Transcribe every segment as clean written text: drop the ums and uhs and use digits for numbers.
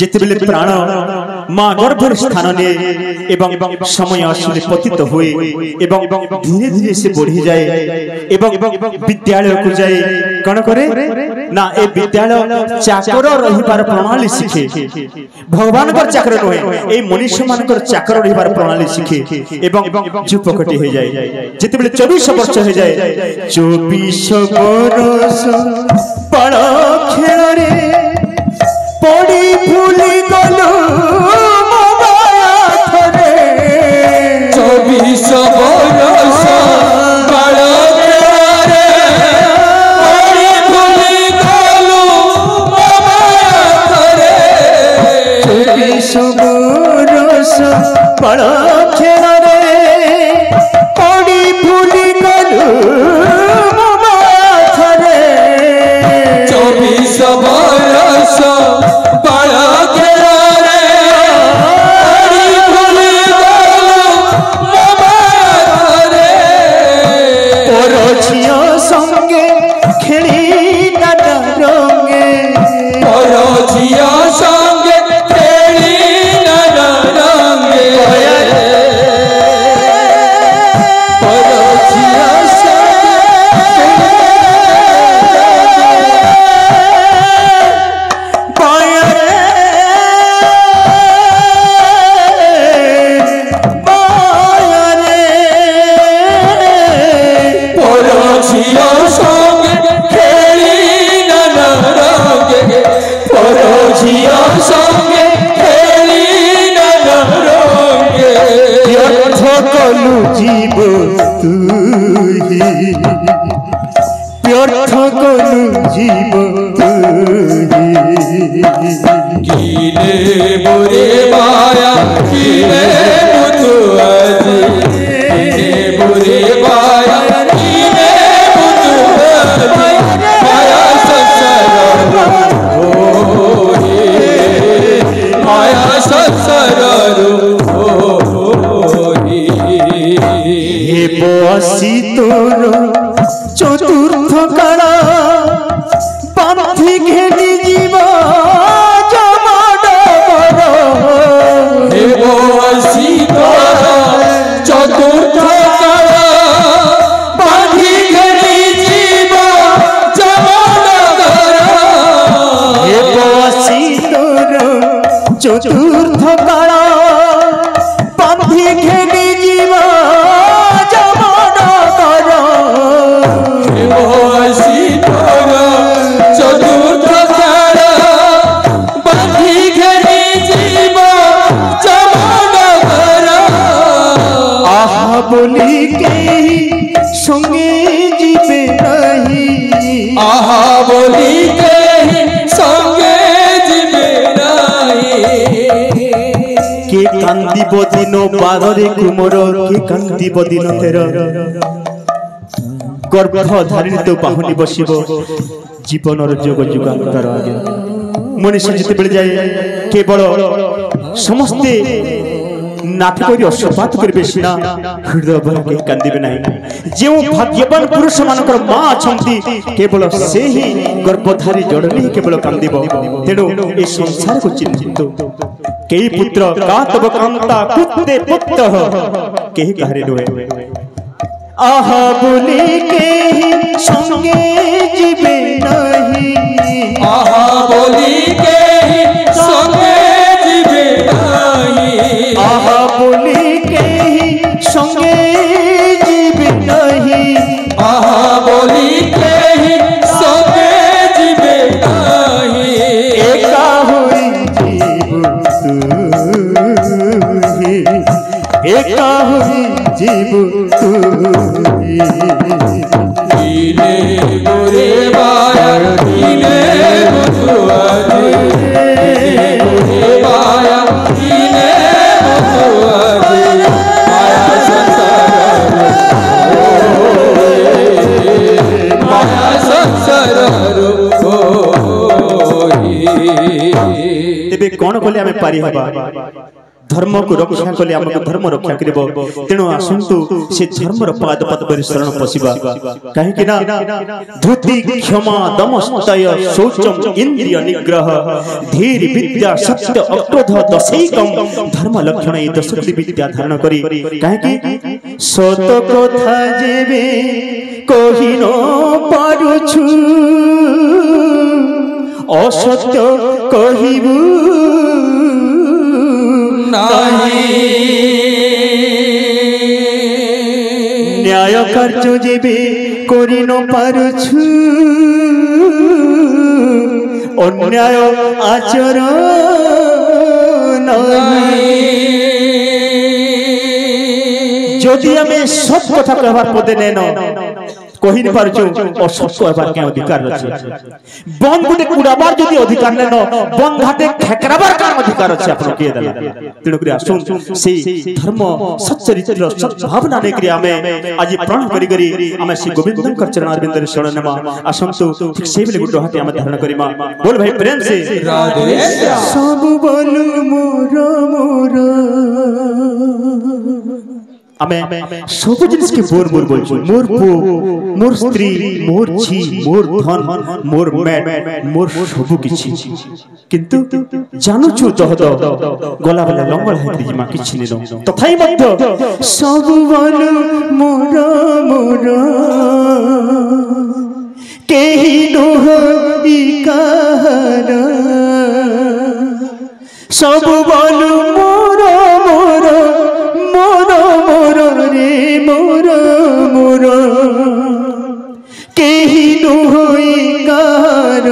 जितेबले प्राण माँ गर्भर स्थान ने एवं समय आसले पतित हुए एवं धीरे धीरे से बढ़ी जाए एवं विद्यालय को जाए कौन करे ना ए विद्यालय चाकर रहिबार प्रणाली शिखे भगवान कर चाकर नहे ए मनुष्य मानकर चाकर रहिबार प्रणाली शिखे एवं चुपकटी हो जाए जितेबले 24 वर्ष हो जाए 24 वर्ष बड़ खेल रे पड़ी भूली गलु रे 24 वर्ष बड़ खेल रे पड़ी भूली गलु रे 24 वर्ष बड़ खेल रे पड़ी भूली गलु रे 24 वर्ष बड़ खेल रे पड़ी भूली गलु रे और झियो संगे खेली नाना रंगे और झिया संगे खेली नाना रंगे और झिया जीव तू ही व्यर्थ कलु जीव तू कीने बुरे माया कीने मुतु अजी कीने बुरे माया कीने मुतु अजी माया संसार माया संसार हे बसी तोर चतुर्थ काल पाथी घेनी जीव जमाडबर हे बसी तोर चतुर्थ काल पाथी घेनी जीव जमाडबर हे बसी तोर चतुर्थ काल पाथी घेनी जीव बोली के संगे जीवे नहीं आहा बोली के संगे जीवे नहीं के कांदीब दिन बादरे कुमर के कांदीब दिन तेर गर्भ धारिणी तो बाहुनी बसिब जीवन जोग जुगांतर आगे मनुष्य जिते बेले जाए केवल समस्ते नाटक अश्रपात करेंगे सीना हृदय भर के कांदिबे नहीं जो भाग्यवान पुरुष मानकर माँ अछंती केवल से ही गर्भधारी जड़नी केवल कांदिब तेणु ए संसार को चिंतित कई पुत्र का तब कांता कुत्ते पुत्र कहीं कहरे नुहे आहा बोली के संगे जीवे नहीं आहा बोली के संगे जीवे नहीं आहा बोली के संगे जीवे नहीं आहा बोली के संगे जीवे नहीं एका हुई जीव तू ही एका हुई जीव तू कीने बुरे माया कीने मुतु अजी कीने बुरे माया कीने मुतु अजी माया संसार माया संसार तेबे कौन बोले हमें पारी हबा धर्म को रक्षा कले आमको धर्म रक्षा करिबो तेणु आसंतु से धर्मर पाद पद्म शरण पशिबा काहे कि ना धृति क्षमा दम स्तय शौचम इंद्रिय निग्रह धीर विद्या सत्य अक्रोध दशैकम धर्म लक्षण ए दशक्ति विद्या धारण करी काहे कि सत कथा जेबे कहि न पारुछु असत्य कहिबु नाही न्याय कार्य जेबे करि न पारुछु अन्याय आचरण जदि आमे सत कथा कहबार पदे नेन कहि न पारुछु असत कहबार के अधिकार अछि बन गुटे कुडाबार जदि अधिकार नेन बन घाटे ठेकराबार का अधिकार अछि आपन के देला तेणु करी आसुन से धर्म सच्चरित्र सद्भावना ने करी आमे आज प्राण करी करी आमे श्री गोविंद कर चरण अरविंद शरण नमा आसंतु ठीक से बेले गुटो हाथे आमे धारण करिमा बोल भाई प्रेम से राधे सब बल मोर मोर आमे सब जिनिस के मोर मोर बोलछु मोर पो मोर स्त्री मोर छी मोर धन मोर मैट मोर सब किछि किंतु जानु छु दह गला वाला लंगल है जिमा किछि नै तथाई मध्य सब बल मोर मोर केहि दोहई कहर सब बल मोर मोर मोर मोर रे मोर मोर केहि दोहई कहर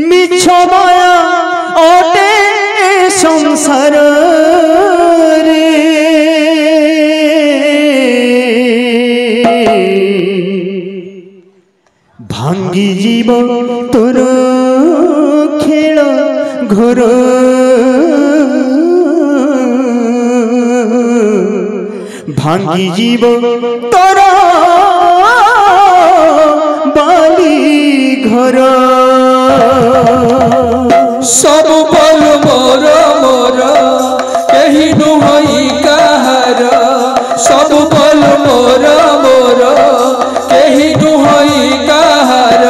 मिछ माया अटे संसार रे भांगी जीव तोर खेल घर भांगी जीव तोर बाली घर सब बल मोर मोर केहि नुहई कहर सब बल मोर मोर केहि नुहई कहर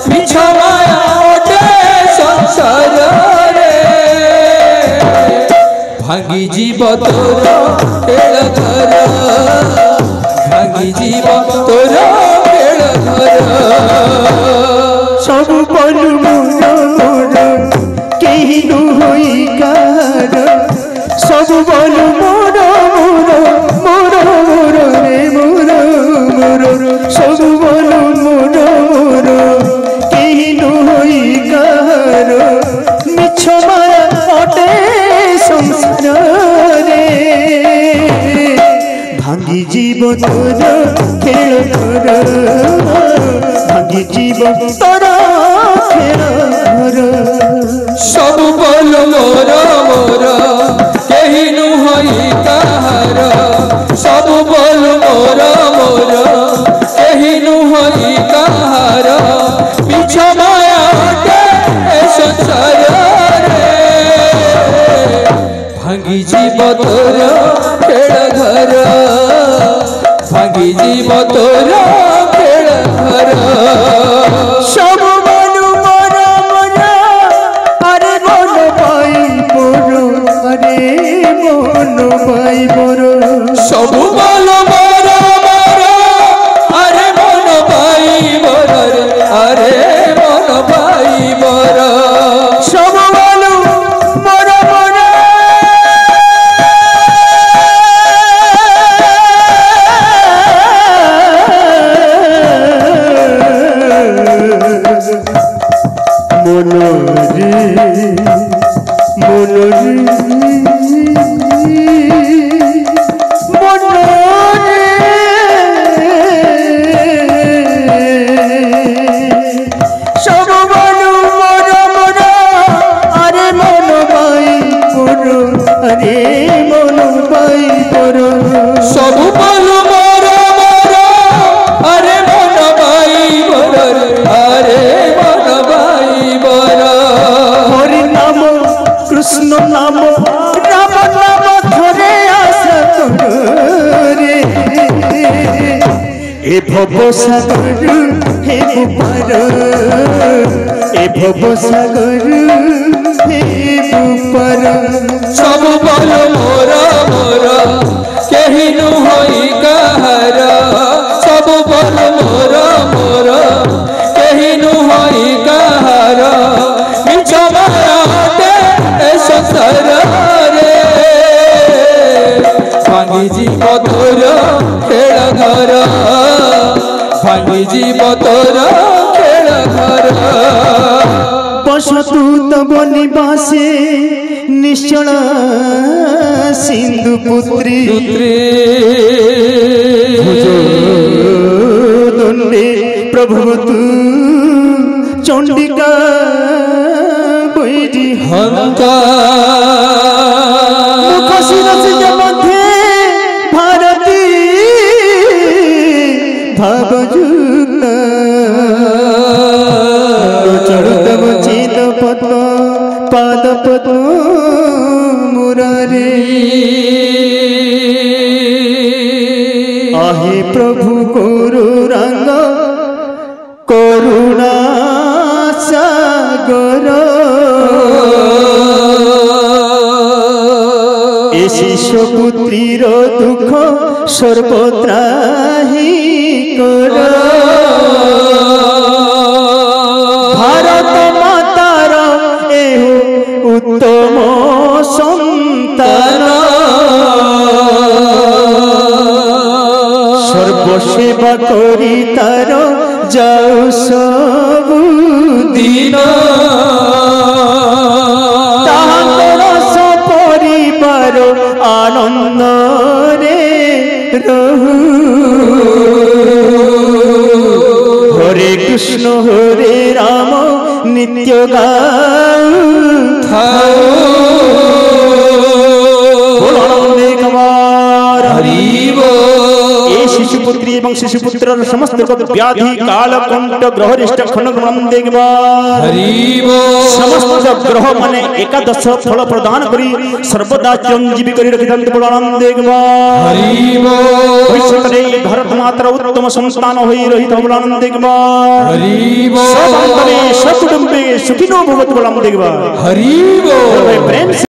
मिछ माया ओटे संसार रे भांगी जीव तोर खेल घर भांगी जीव तोर खेल घर सब बल मोर मोर केहि नुहई कहर सब बल मोर मोर मोर मोर रे मोर मोर सब बल मोर मोर केहि नुहई कहर मिछ माया अटे संसार रे भांगी जीव तोर खेल घर भांगी जीव तोर खेल घर सब बल मोर मोर केहि नुहई कहर सब बल मोर मोर केहि नुहई कहर मिछ माया के संसार रे भांगी जीव तोर खेल घर भांगी जीव तोर खेल घर सब बल मोर मोर अरे मन पाई मोर अरे मन पाई मोर सब बल मोर मोर अरे मन पाई मोर अरे मन पाई मोर सब बल मोर मोर मनोरे मनोरे मनोरे सब बल मोर मोर अरे मन पाई मोर अरे मन पाई मोर सब बल मोर मोर अरे मन पाई मोर अरे मन पाई मोर हरि नाम कृष्ण ভব সাগর হে বুপার এ ভব সাগর হে বুপার सब बल मोर मोर केहि नुहई कहार सब बल मोर मोर केहि नुहई कहार मिछ मारते संसार रे भांगी जीव तोर खेल घर भांगी जीव तोर खेल घर बसतु तब निवासे निश्चल सिंधु पुत्री दंडे प्रभुवतु चंडिका बैरी हंता मध्य भारती भावजुक्त चढ़ुतम चित पद्म पाद पद्म मुरारे आहे प्रभु गौरांग करुणा सागर ए शिष्य पुत्रीर दुख सर्वत्राही कर भारत मातार एहो उत्तम संतान सर्वसेवा करी तार जाऊ सबु दिन ताहाकर सपरिवार आनंद रे रहु हरे कृष्ण हरे राम नित्य गाऊ शिशुपुत्री एवं शिशुपुत्र समस्त व्याधि काल कंठ ग्रह रिष्ट खंड समस्त ग्रह माने एकादश फल प्रदान करी सर्वदा चिरंजीवी करी रखिथांत बोलानंदे भविष्यतरे भारत मातर उत्तम संतान होई रहित बोलानंदे सब अंतरे सब कुटुंबे सुखिनो भवतु बोलानंदे प्रेम